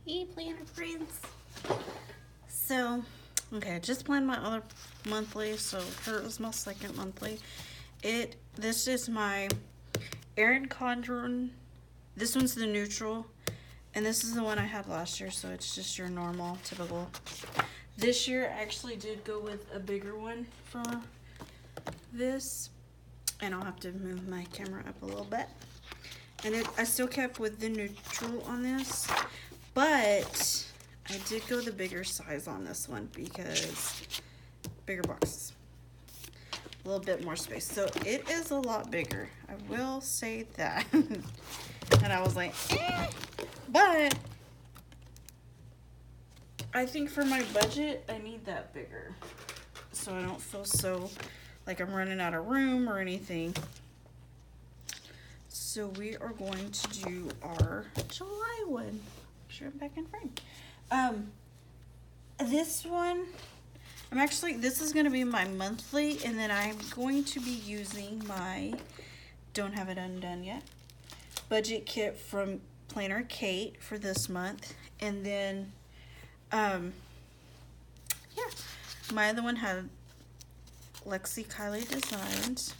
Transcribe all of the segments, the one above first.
Hey, planner friends. So, okay, I just planned my other monthly, so here is my second monthly. This is my Erin Condren. This one's the neutral, and this is the one I had last year, so it's just your normal, typical. This year, I actually did go with a bigger one for this, and I'll have to move my camera up a little bit. And I still kept with the neutral on this, but I did go the bigger size on this one because bigger boxes, a little bit more space. So it is a lot bigger. I will say that. And I was like, but I think for my budget, I need that bigger, so I don't feel so like I'm running out of room or anything. So we are going to do our July one. Make sure I'm back in frame. This one, this is going to be my monthly, and then I'm going to be using my Don't Have It Undone Yet budget kit from Planner Kate for this month. And then, yeah, my other one had Lexi Kylie Designs.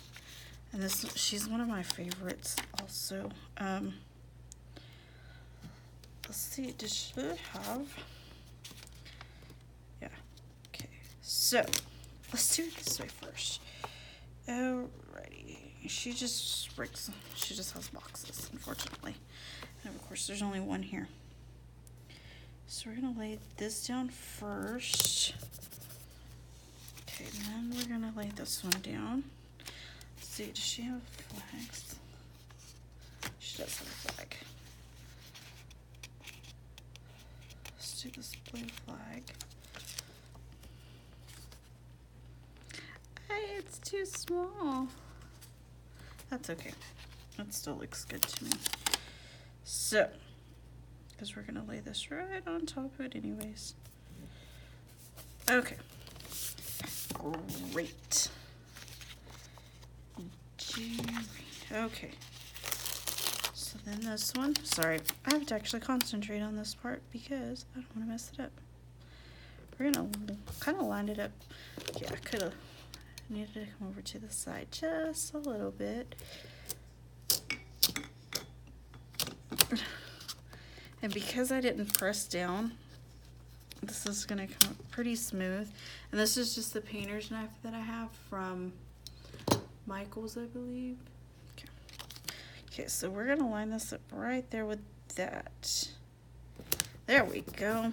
And she's one of my favorites also. Let's see, does she have? Yeah, okay. So, let's do it this way first. Alrighty. She just has boxes, unfortunately. And of course, there's only one here. So we're gonna lay this down first. Okay, and then we're gonna lay this one down. See, does she have flags? She does have a flag. Let's do this blue flag. Hey, it's too small. That's okay. That still looks good to me. So, because we're gonna lay this right on top of it anyways. Okay. Great. Okay, so then this one, sorry, I have to actually concentrate on this part because I don't want to mess it up. We're gonna kind of line it up. Yeah, I could have needed to come over to the side just a little bit. And because I didn't press down, this is gonna come up pretty smooth. And this is just the painter's knife that I have from Michael's, I believe. Okay, so we're gonna line this up right there with that. There we go.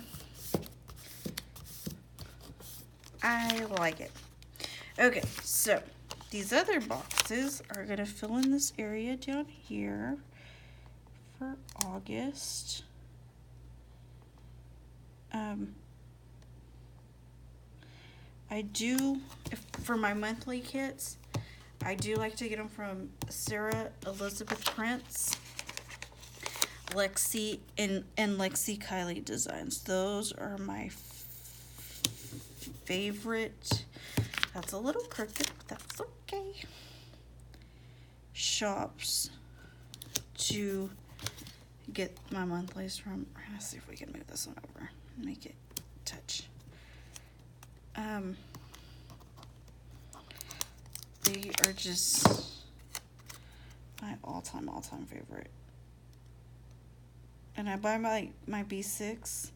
I like it. Okay, so these other boxes are gonna fill in this area down here for August. I do, for my monthly kits, I do like to get them from Sara, Elizabeth Prince, Lexi, and Lexi Kylie Designs. Those are my favorite. That's a little crooked, but that's okay. Shops to get my monthlies from. We're gonna see if we can move this one over and make it touch. They are just my all-time favorite. And I buy my B6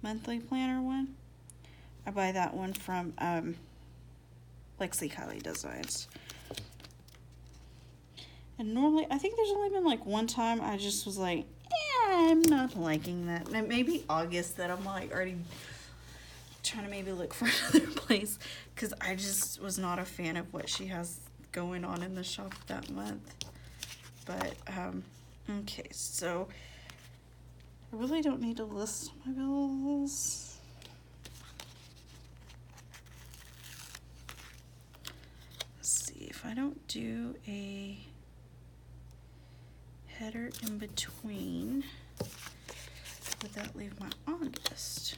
monthly planner one. I buy that one from Lexi Kylie Designs. And normally, I think there's only been like one time I just was like, I'm not liking that. And maybe August that I'm like already trying to maybe look for another place because I just was not a fan of what she has going on in the shop that month. But okay, so I really don't need to list my bills. Let's see if I don't do a header in between, would that leave my August?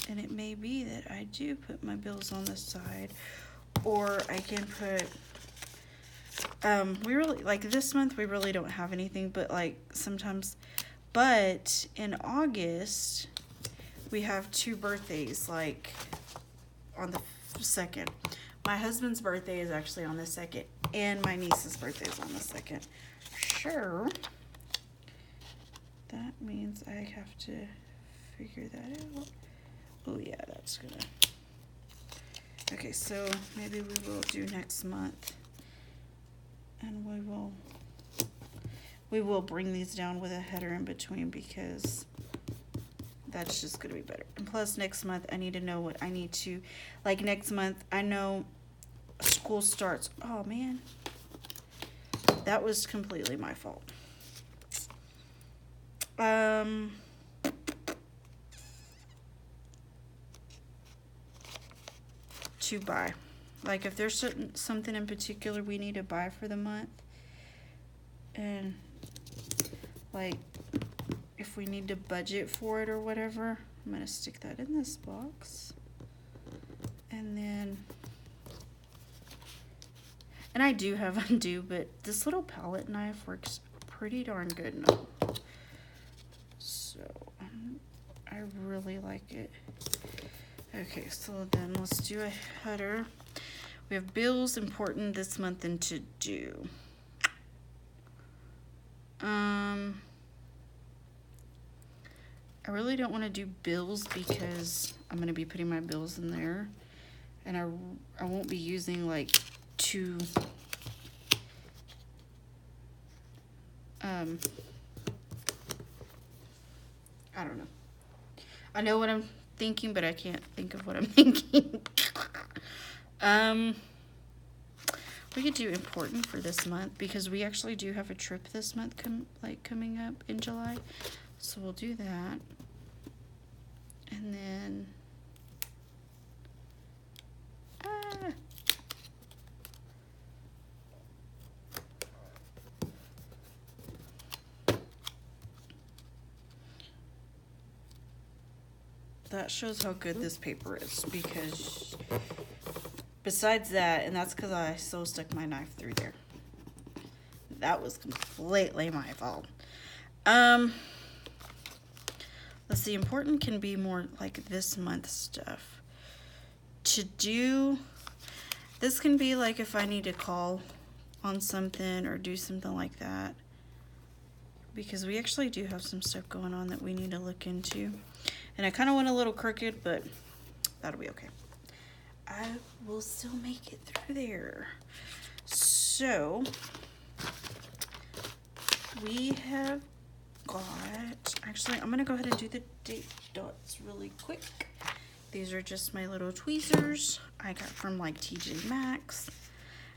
And it may be that I do put my bills on the side, or I can put We really, like this month, we really don't have anything, but like sometimes, but in August, we have 2 birthdays, like on the 2nd. My husband's birthday is actually on the 2nd, and my niece's birthday is on the 2nd. Sure. That means I have to figure that out. Oh yeah, that's gonna. Okay, so maybe we will do next month. And we will bring these down with a header in between because that's just gonna be better. And plus next month I need to know what I need to, like next month I know school starts. Oh man, that was completely my fault. To buy, like if there's something in particular we need to buy for the month, and like if we need to budget for it or whatever, I'm gonna stick that in this box. And then, and I do have undo, but this little palette knife works pretty darn good now. So I really like it. Okay, so then let's do a header. We have bills important this month and to do. I really don't want to do bills because I'm going to be putting my bills in there, and I won't be using like 2 I don't know. I know what I'm thinking, but I can't think of what I'm thinking. We could do important for this month because we actually do have a trip this month coming up in July. So we'll do that. And then that shows how good this paper is, because besides that, and that's because I so stuck my knife through there. That was completely my fault. Let's see, important can be more like this month stuff. To do, this can be like if I need to call on something or do something like that, because we actually do have some stuff going on that we need to look into. And I kind of went a little crooked, but that'll be okay. I will still make it through there. So we have got, actually I'm gonna go ahead and do the date dots really quick. These are just my little tweezers I got from like TJ Maxx.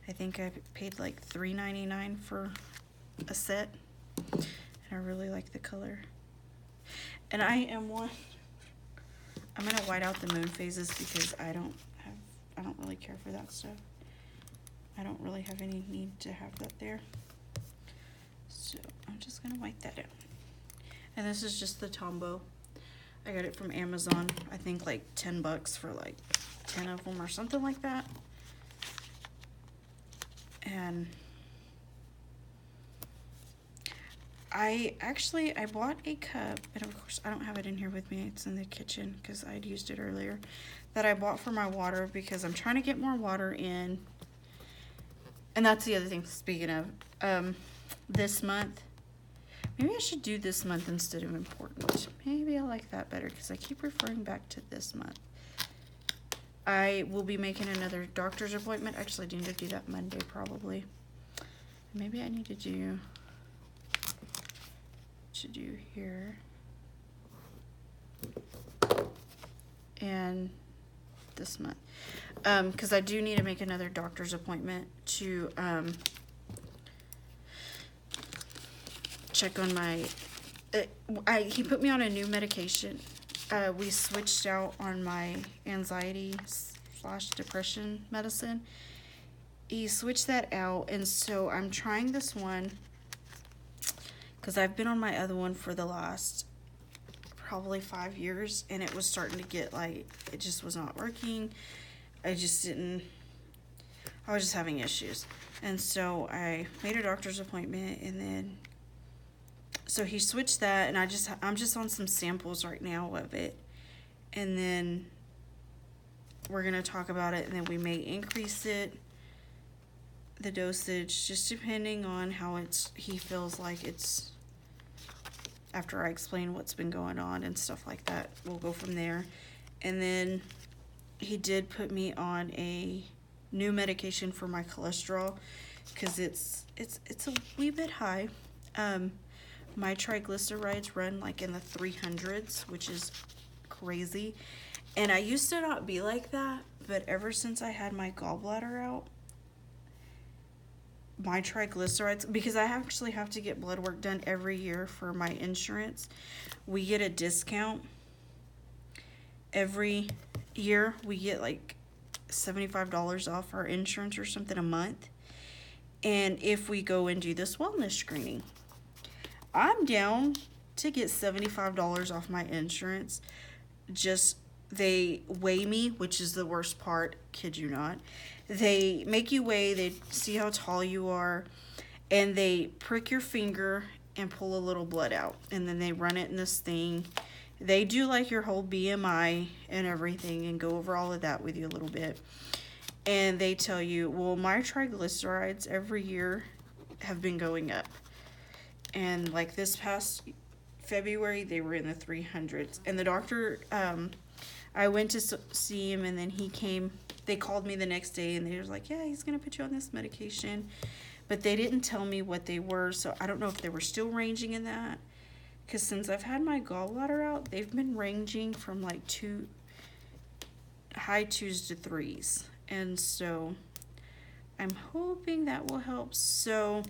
I think I paid like $3.99 for a set, and I really like the color. And I'm gonna white out the moon phases because I don't really care for that stuff. I don't really have any need to have that there. So I'm just gonna white that out. And this is just the Tombow. I got it from Amazon. I think like 10 bucks for like 10 of them or something like that. And I bought a cup, and of course I don't have it in here with me. It's in the kitchen because I'd used it earlier, that I bought for my water because I'm trying to get more water in. And that's the other thing, speaking of, this month, maybe I should do this month instead of important. Maybe I like that better because I keep referring back to this month. I will be making another doctor's appointment. Actually, I need to do that Monday probably. Maybe I need to do here and this month, because I do need to make another doctor's appointment to check on my he put me on a new medication. We switched out on my anxiety/depression medicine. He switched that out, and so I'm trying this one because I've been on my other one for the last probably 5 years, and it was starting to get like, it just was not working. I was just having issues. And so I made a doctor's appointment, and then so he switched that, and I'm just on some samples right now of it. And then we're going to talk about it, and then we may increase the dosage, just depending on how he feels like it's, after I explain what's been going on and stuff like that. We'll go from there. And then he did put me on a new medication for my cholesterol, because it's a wee bit high. My triglycerides run like in the 300s, which is crazy. And I used to not be like that, but ever since I had my gallbladder out, my triglycerides, because I actually have to get blood work done every year for my insurance. We get a discount every year. We get like $75 off our insurance or something a month. And if we go and do this wellness screening, I'm down to get $75 off my insurance. Just, they weigh me, which is the worst part, kid you not. They make you weigh, they see how tall you are, and they prick your finger and pull a little blood out. And then they run it in this thing. They do like your whole BMI and everything and go over all of that with you a little bit. And they tell you, well, my triglycerides every year have been going up. And like this past February, they were in the 300s. And the doctor, I went to see him, and then he came. They called me the next day, and they were like, yeah, he's going to put you on this medication. But they didn't tell me what they were, so I don't know if they were still ranging in that. Because since I've had my gallbladder out, they've been ranging from like high 2s to 3s. And so I'm hoping that will help. So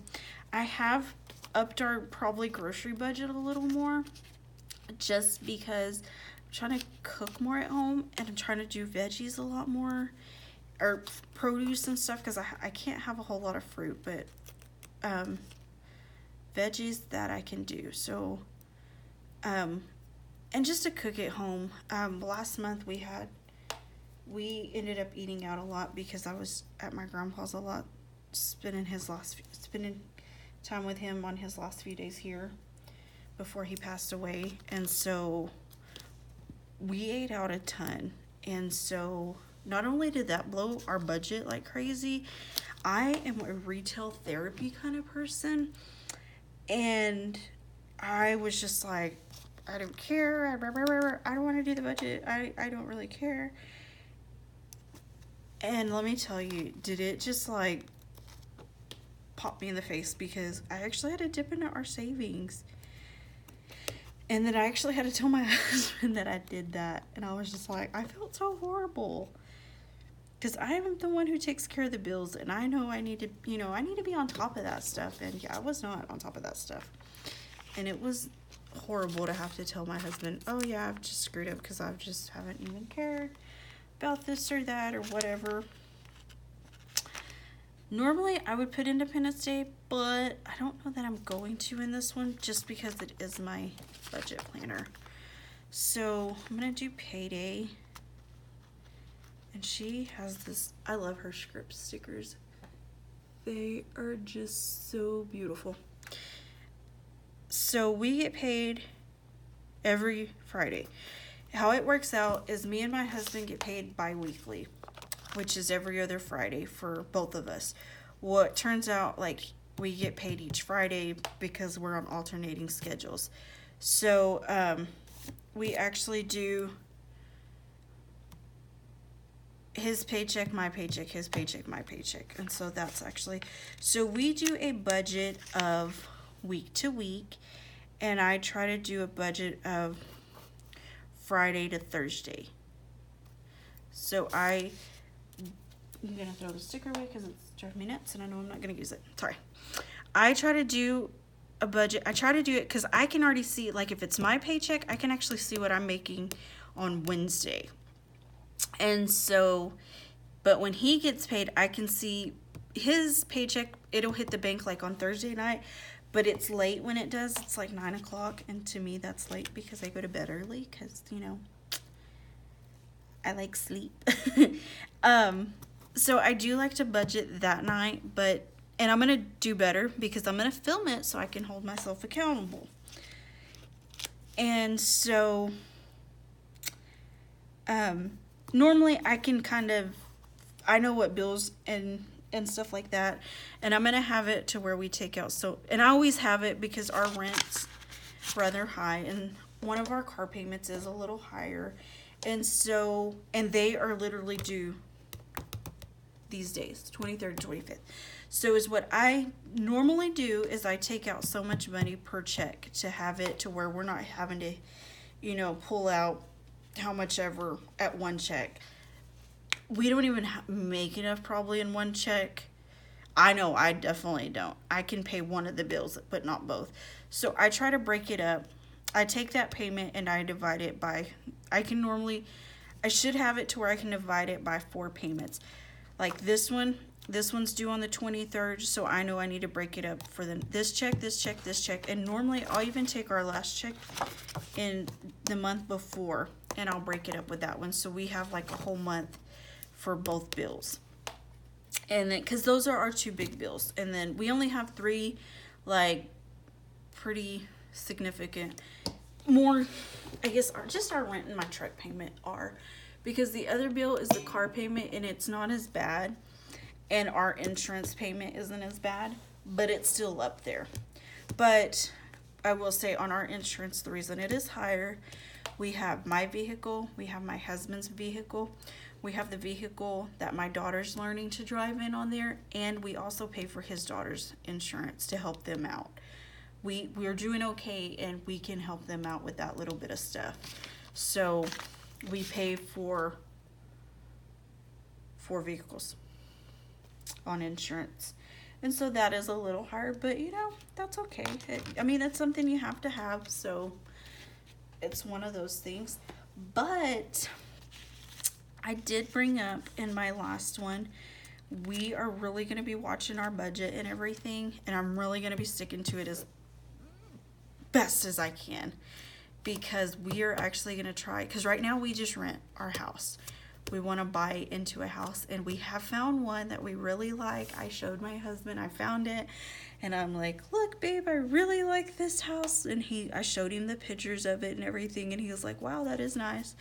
I have upped our probably grocery budget a little more, just because I'm trying to cook more at home, and I'm trying to do veggies a lot more, or produce and stuff, because I can't have a whole lot of fruit, but veggies that I can do. So and just to cook at home. Last month we ended up eating out a lot because I was at my grandpa's a lot, spending time with him on his last few days here before he passed away. And so we ate out a ton. And so not only did that blow our budget like crazy, I am a retail therapy kind of person, and I was just like, I don't care, I don't want to do the budget, I don't really care. And let me tell you, did it just like pop me in the face, because I actually had to dip into our savings. And then I actually had to tell my husband that I did that. And I was just like, I felt so horrible. Because I am the one who takes care of the bills. And I know I need to be on top of that stuff. And yeah, I was not on top of that stuff. And it was horrible to have to tell my husband, oh yeah, I've just screwed up because I just haven't even cared about this or that or whatever. Normally, I would put Independence Day, but I don't know that I'm going to in this one, just because it is my budget planner. So I'm going to do Payday. And she has this, I love her script stickers. They are just so beautiful. So we get paid every Friday. How it works out is me and my husband get paid bi-weekly, which is every other Friday for both of us. What turns out, like, we get paid each Friday because we're on alternating schedules. So we actually do his paycheck, my paycheck, his paycheck, my paycheck. And so that's actually, so we do a budget of week to week, and I try to do a budget of Friday to Thursday. So I'm gonna throw the sticker away because it's driving me nuts, and I know I'm not gonna use it. Sorry. I try to do a budget. I try to do it because I can already see, like, if it's my paycheck, I can actually see what I'm making on Wednesday. And so, but when he gets paid, I can see his paycheck. It'll hit the bank like on Thursday night, but it's late when it does. It's like 9 o'clock, and to me that's late because I go to bed early because, you know, I like sleep. So I do like to budget that night, but and I'm going to do better because I'm going to film it so I can hold myself accountable. And so normally I can I know what bills and stuff like that, and I'm going to have it to where we take out. So, and I always have it because our rent's rather high, and one of our car payments is a little higher. And so, and they are literally due these days, 23rd, 25th. So is what I normally do is I take out so much money per check to have it to where we're not having to, pull out how much ever at one check. We don't even make enough probably in one check. I know I definitely don't. I can pay one of the bills, but not both. So I try to break it up. I take that payment and I divide it by, I should have it to where I can divide it by 4 payments. Like this one's due on the 23rd, so I know I need to break it up for this check, this check, this check. And normally I'll even take our last check in the month before and I'll break it up with that one. So we have like a whole month for both bills. And then, because those are our 2 big bills. And then we only have 3, like, pretty significant. More, I guess, just our rent and my truck payment are. Because the other bill is the car payment, and it's not as bad. And our insurance payment isn't as bad. But it's still up there. But I will say on our insurance, the reason it is higher, we have my vehicle, we have my husband's vehicle, we have the vehicle that my daughter's learning to drive in on there, and we also pay for his daughter's insurance to help them out. We're doing okay, and we can help them out with that little bit of stuff. So we pay for 4 vehicles on insurance. And so that is a little hard, but that's okay. That's something you have to have, so it's one of those things. But I did bring up in my last one, we are really going to be watching our budget and everything, and I'm really going to be sticking to it as best as I can, because we are actually going to try, because right now we just rent our house. We want to buy into a house, and we have found one that we really like. I showed my husband, I found it, and I'm like, look babe, I really like this house. And I showed him the pictures of it and everything, and he was like, wow, that is nice.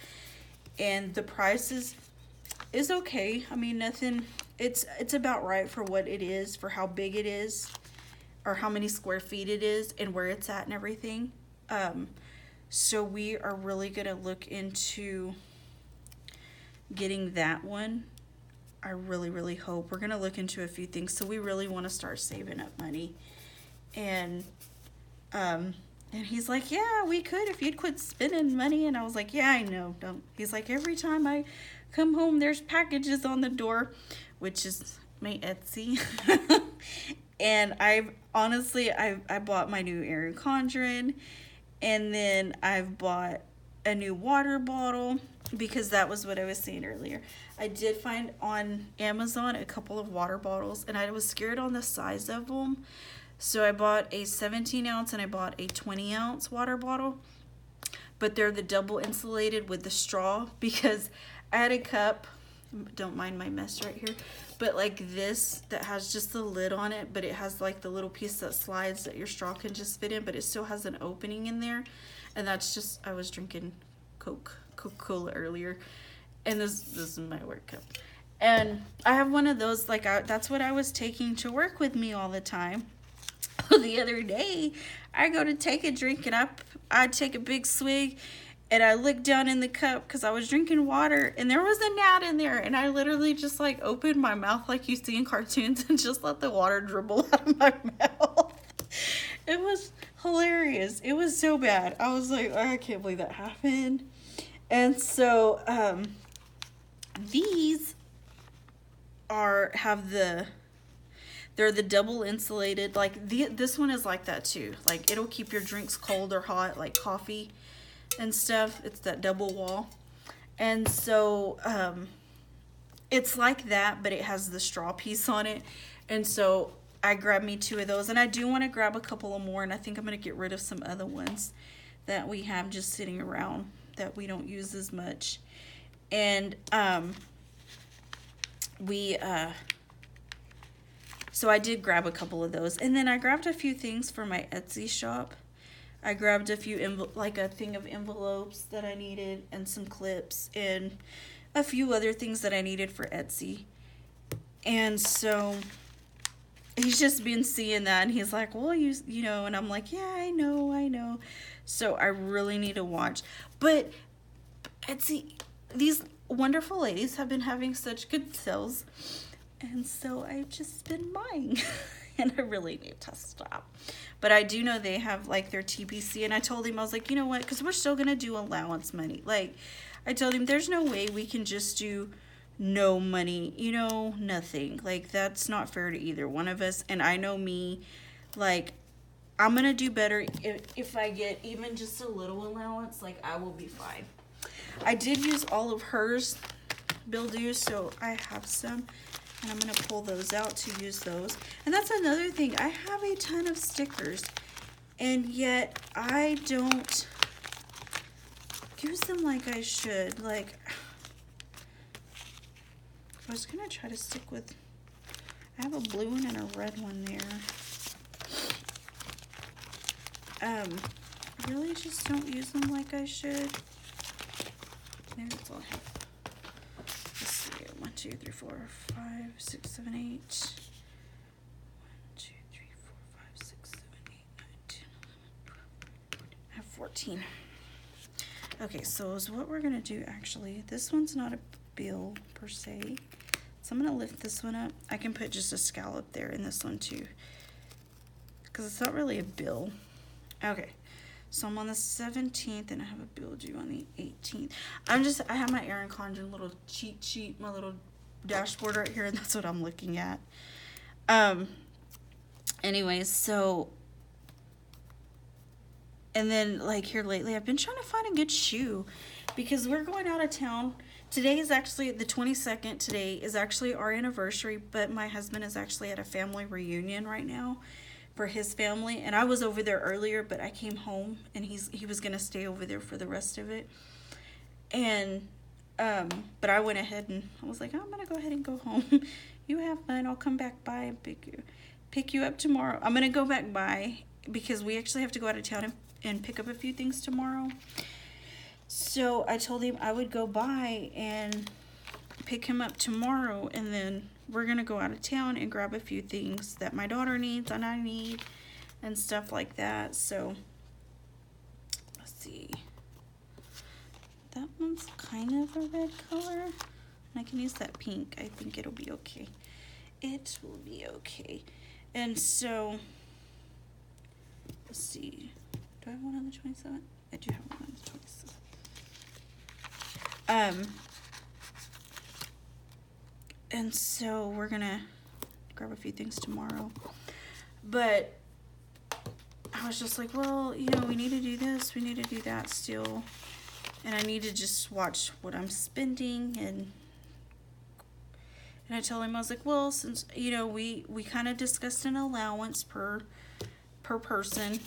And the price is okay. Nothing, it's about right for what it is, for how big it is, or how many square feet it is, and where it's at and everything. So we are really gonna look into getting that one. I really, really hope. We're gonna look into a few things. So we really want to start saving up money. And he's like, yeah, we could if you'd quit spending money. And I was like, yeah, I know. Don't. He's like, every time I come home, there's packages on the door, which is my Etsy. And I bought my new Erin Condren, and then I've bought a new water bottle, because that was what I was saying earlier. I did find on Amazon a couple of water bottles, and I was scared on the size of them. So I bought a 17 ounce and I bought a 20 ounce water bottle, but they're the double insulated with the straw, because I had a cup, don't mind my mess right here, but like this, that has just the lid on it, but it has like the little piece that slides that your straw can just fit in, but it still has an opening in there. And that's just, I was drinking Coca-Cola earlier, and this is my work cup, and I have one of those, like, that's what I was taking to work with me all the time. The other day I go to take a drink, and I take a big swig, and I looked down in the cup because I was drinking water, and there was a gnat in there, and I literally just like opened my mouth like you see in cartoons and just let the water dribble out of my mouth. It was hilarious. It was so bad. I was like, oh, I can't believe that happened. And so these they're the double insulated, like this one is like that too. Like, it'll keep your drinks cold or hot, like coffee and stuff. It's that double wall. And so it's like that, but it has the straw piece on it. And so I grabbed me 2 of those, and I do want to grab a couple of more, and I think I'm going to get rid of some other ones that we have just sitting around that we don't use as much. And So I did grab a couple of those. And then I grabbed a few things for my Etsy shop. I grabbed a few, like a thing of envelopes that I needed, and some clips, and a few other things that I needed for Etsy. And so he's just been seeing that, and he's like, well, you know, and I'm like, yeah, I know. So I really need to watch. But Etsy, these wonderful ladies have been having such good sales, and so I've just been buying. And I really need to stop. But I do know they have like their TPC, and I told him, I was like, you know what, because we're still going to do allowance money. Like, I told him there's no way we can just do no money, you know, nothing. Like, that's not fair to either one of us. And I know me, like, I'm going to do better if I get even just a little allowance. Like, I will be fine. I did use all of hers bill dues, so I have some. And I'm going to pull those out to use those. And that's another thing. I have a ton of stickers, and yet I don't use them like I should. Like, I was going to try to stick with, I have a blue one and a red one there. I really just don't use them like I should. Maybe that's all I have. 1, 2, 3, 4, 5, 6, 7, 8. 1, 2, 3, 4, 5, 6, 7, 8, 9, 10, 11, 12. I have 14. Okay, so is what we're gonna do actually. This one's not a bill per se. So I'm gonna lift this one up. I can put just a scallop there in this one too, because it's not really a bill. Okay. So I'm on the 17th, and I have a bill due on the 18th. I have my Erin Condren little cheat sheet, my little dashboard right here, and that's what I'm looking at. Anyways, so, and then, like, here lately, I've been trying to find a good shoe, because we're going out of town. Today is actually the 22nd. Today is actually our anniversary, but my husband is actually at a family reunion right now for his family, and I was over there earlier, but I came home, and he was gonna stay over there for the rest of it. And but I went ahead and I was like, I'm gonna go ahead and go home. You have fun. I'll come back by and pick you up tomorrow. I'm gonna go back by because we actually have to go out of town and pick up a few things tomorrow. So I told him I would go by and pick him up tomorrow, and then we're gonna go out of town and grab a few things that my daughter needs and I need and stuff like that. So let's see, that one's kind of a red color, and I can use that pink. I think it'll be okay. It will be okay. And so let's see, do I have one on the 27th? I do have one on the 27th. And so we're gonna grab a few things tomorrow. But I was just like, well, you know, we need to do this, we need to do that still. And I need to just watch what I'm spending. And I told him, I was like, well, since, you know, we kind of discussed an allowance per person.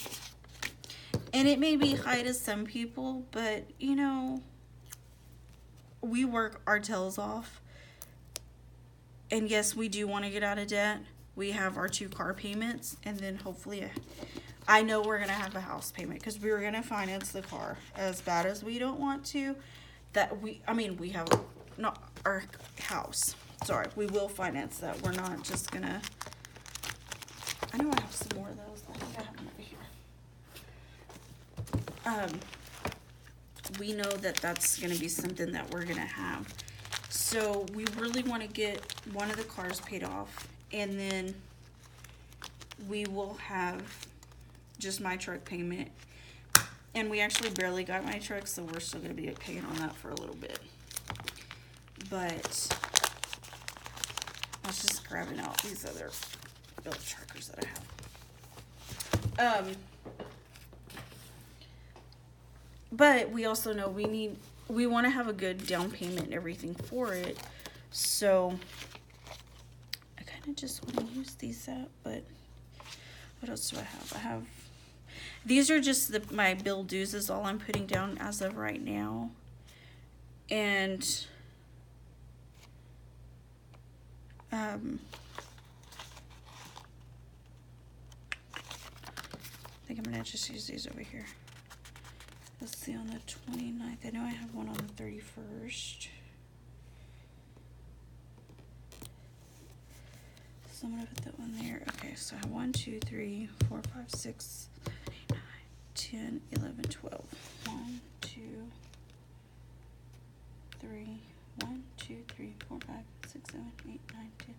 And it may be high to some people, but, you know, we work our tails off. And yes, we do want to get out of debt. We have our 2 car payments, and then hopefully, I know we're going to have a house payment, because we were going to finance the car. As bad as we don't want to, we have not our house. Sorry, we will finance that. We're not just going to, I know I have some more of those. I think I have them over here. We know that that's going to be something that we're going to have. So we really want to get one of the cars paid off, and then we will have just my truck payment. And we actually barely got my truck, so we're still going to be paying on that for a little bit. But I was just grabbing out these other bill trackers that I have. But we also know we want to have a good down payment and everything for it. So I kind of just want to use these up. But what else do I have? These are just my bill dues is all I'm putting down as of right now. And think I'm gonna just use these over here. Let's see, on the 29th. I know I have one on the 31st. So I'm gonna put that one there. Okay, so I have 1, 2, 3, 4, 5, 6, 7, 8, 9, 10, 11, 12. 1, 2, 3, 1, 2, 3, 4, 5, 6, 7, 8, 9, 10,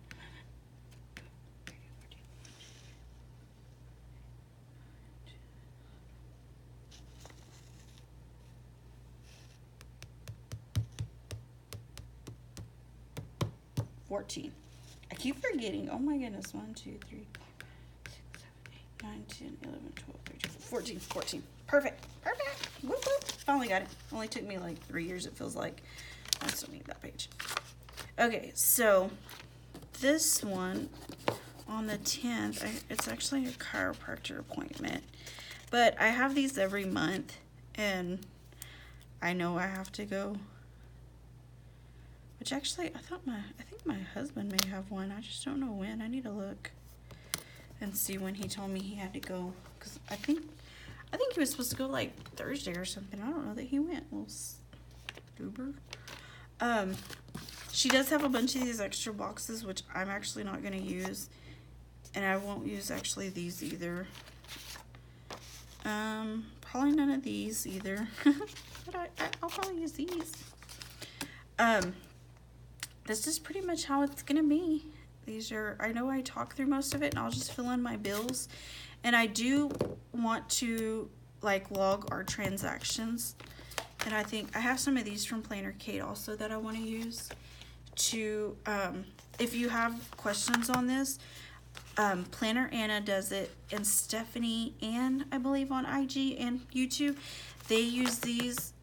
14. I keep forgetting. Oh my goodness. 1, 2, 3, 4, 5, 6, 7, 8, 9, 10, 11, 12, 13, 14. 14. Perfect. Perfect. Whoop, whoop. Finally got it. Only took me like 3 years, it feels like. I still need that page. Okay, so this one on the 10th, it's actually a chiropractor appointment. But I have these every month, and I know I have to go. Which actually, I think my husband may have one. I just don't know when. I need to look and see when he told me he had to go. Because I think he was supposed to go like Thursday or something. I don't know that he went. Little goober. She does have a bunch of these extra boxes, which I'm actually not going to use. And I won't use actually these either. Probably none of these either. But I'll probably use these. This is pretty much how it's gonna be. These are, I know I talk through most of it, and I'll just fill in my bills. And I do want to like log our transactions. And I think I have some of these from Planner Kate also that I want to use to, if you have questions on this, Planner Anna does it, and Stephanie and I believe on IG and YouTube, they use these,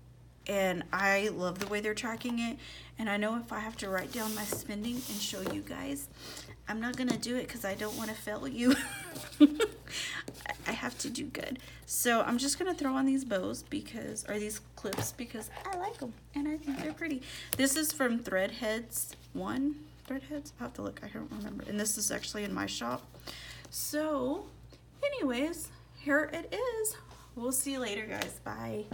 and I love the way they're tracking it. And I know if I have to write down my spending and show you guys, I'm not gonna do it because I don't want to fail you. I have to do good. So I'm just gonna throw on these bows because, or these clips, because I like them and I think they're pretty. This is from Threadheads 1. Threadheads? I'll have to look, I don't remember. And this is actually in my shop. So anyways, here it is. We'll see you later, guys. Bye.